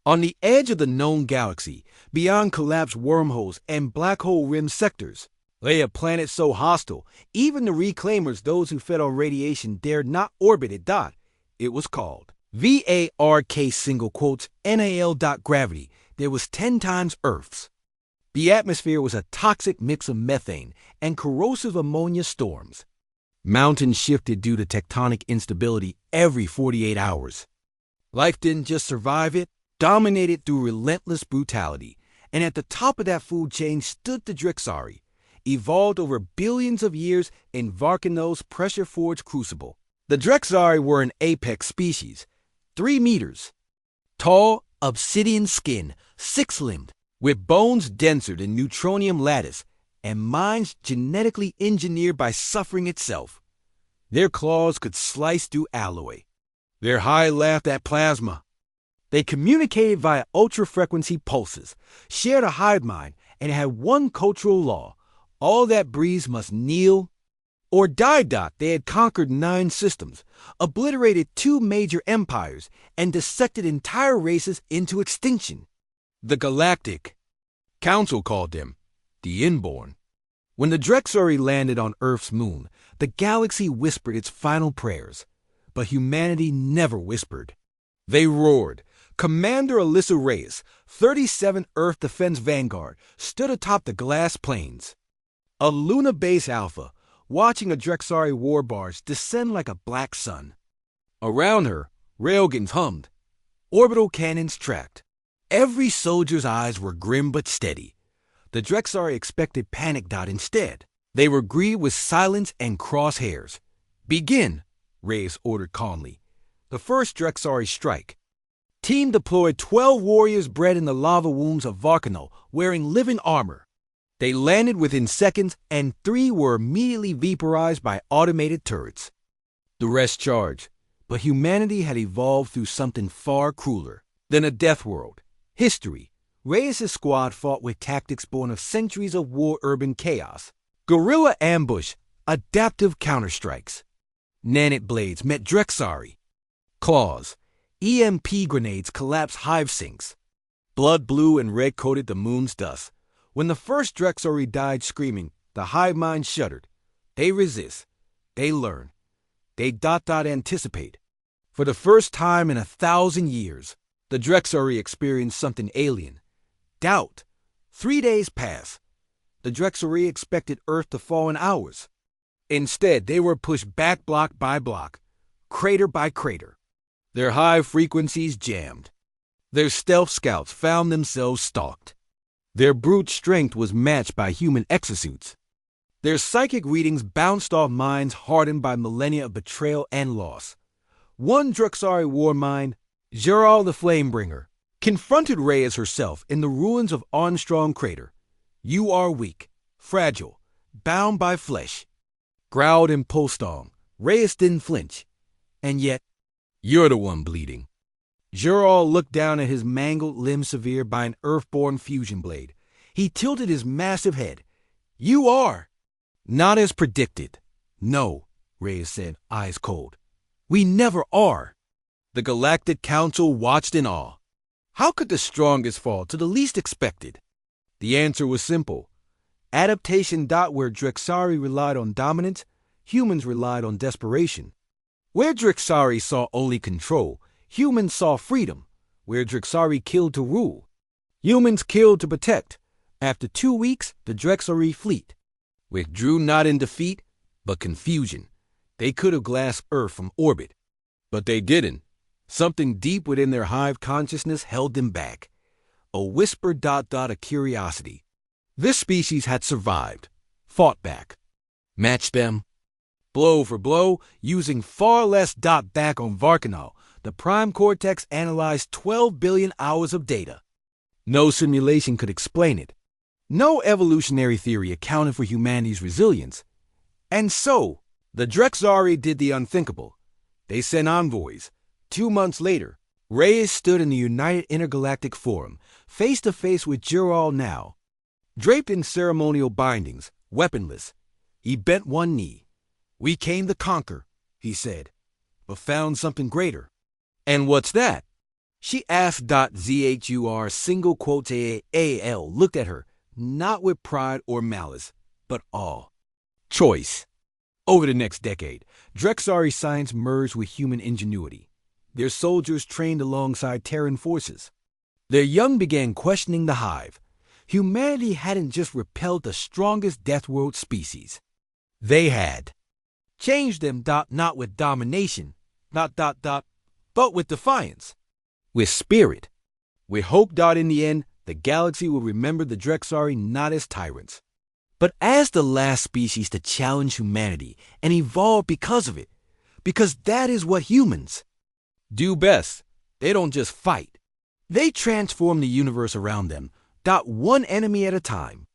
On the edge of the known galaxy, beyond collapsed wormholes and black hole-rimmed sectors, lay a planet so hostile, even the reclaimers, those who fed on radiation, dared not orbit it. It was called VARK single quotes NAL. Gravity. There was 10 times Earth's. The atmosphere was a toxic mix of methane and corrosive ammonia storms. Mountains shifted due to tectonic instability every 48 hours. Life didn't just survive it, dominated through relentless brutality. And at the top of that food chain stood the Drexari, evolved over billions of years in Varkano's pressure-forged crucible. The Drexari were an apex species, 3 meters, tall, obsidian skin, 6-limbed, with bones denser than neutronium lattice, and minds genetically engineered by suffering itself. Their claws could slice through alloy. Their hide laughed at plasma. They communicated via ultra-frequency pulses, shared a hive mind, and had one cultural law: all that breathes must kneel or die. They had conquered 9 systems, obliterated 2 major empires, and dissected entire races into extinction. The Galactic Council called them the Inborn. When the Drexari landed on Earth's moon, the galaxy whispered its final prayers, but humanity never whispered. They roared. Commander Alyssa Reyes, 37th Earth Defense Vanguard, stood atop the glass plains. A Luna Base Alpha, watching a Drexari war barge descend like a black sun. Around her, railguns hummed. Orbital cannons tracked. Every soldier's eyes were grim but steady. The Drexari expected panic. Instead, they were greeted with silence and crosshairs. Begin, Reyes ordered calmly. The first Drexari strike. Team deployed 12 warriors bred in the lava wombs of Varkano, wearing living armor. They landed within seconds, and 3 were immediately vaporized by automated turrets. The rest charged, but humanity had evolved through something far crueler than a Deathworld. History. Reyes' squad fought with tactics born of centuries of war-urban chaos. Guerrilla ambush, adaptive counterstrikes. Nanite blades met Drexari. Claws. EMP grenades collapsed hive sinks. Blood blue and red coated the moon's dust. When the first Drexari died screaming, the hive mind shuddered. They resist. They learn. They anticipate. For the first time in 1,000 years, the Drexari experienced something alien. Doubt. 3 days passed. The Drexari expected Earth to fall in hours. Instead, they were pushed back block by block, crater by crater. Their high frequencies jammed. Their stealth scouts found themselves stalked. Their brute strength was matched by human exosuits. Their psychic readings bounced off minds hardened by millennia of betrayal and loss. One Drexari war mind, Geral the Flamebringer, confronted Reyes herself in the ruins of Armstrong Crater. You are weak, fragile, bound by flesh. Growled and pulsed on. Reyes didn't flinch. And yet, you're the one bleeding. Geral looked down at his mangled limb severed by an earthborn fusion blade. He tilted his massive head. You are. Not as predicted. No, Reyes said, eyes cold. We never are. The Galactic Council watched in awe. How could the strongest fall to the least expected? The answer was simple. Adaptation. Where Drexari relied on dominance, humans relied on desperation. Where Drexari saw only control, humans saw freedom. Where Drexari killed to rule, humans killed to protect. After 2 weeks, the Drexari fleet withdrew not in defeat, but confusion. They could have glassed Earth from orbit, but they didn't. Something deep within their hive consciousness held them back. A whisper. A curiosity. This species had survived, fought back, matched them. Blow for blow, using far less. Back on Varkano, the prime cortex analyzed 12 billion hours of data. No simulation could explain it. No evolutionary theory accounted for humanity's resilience. And so, the Drexari did the unthinkable. They sent envoys. 2 months later, Reyes stood in the United Intergalactic Forum, face to face with Geral now. Draped in ceremonial bindings, weaponless, he bent one knee. We came to conquer, he said, but found something greater. And what's that? She asked. Zhur single quotes AAL looked at her, not with pride or malice, but awe. Choice. Over the next decade, Drexari science merged with human ingenuity. Their soldiers trained alongside Terran forces. Their young began questioning the hive. Humanity hadn't just repelled the strongest Deathworld species. They had changed them. Not with domination, but with defiance. With spirit. With hope. In the end, the galaxy will remember the Drexari not as tyrants, but as the last species to challenge humanity and evolve because of it. Because that is what humans do best. They don't just fight. They transform the universe around them. One enemy at a time.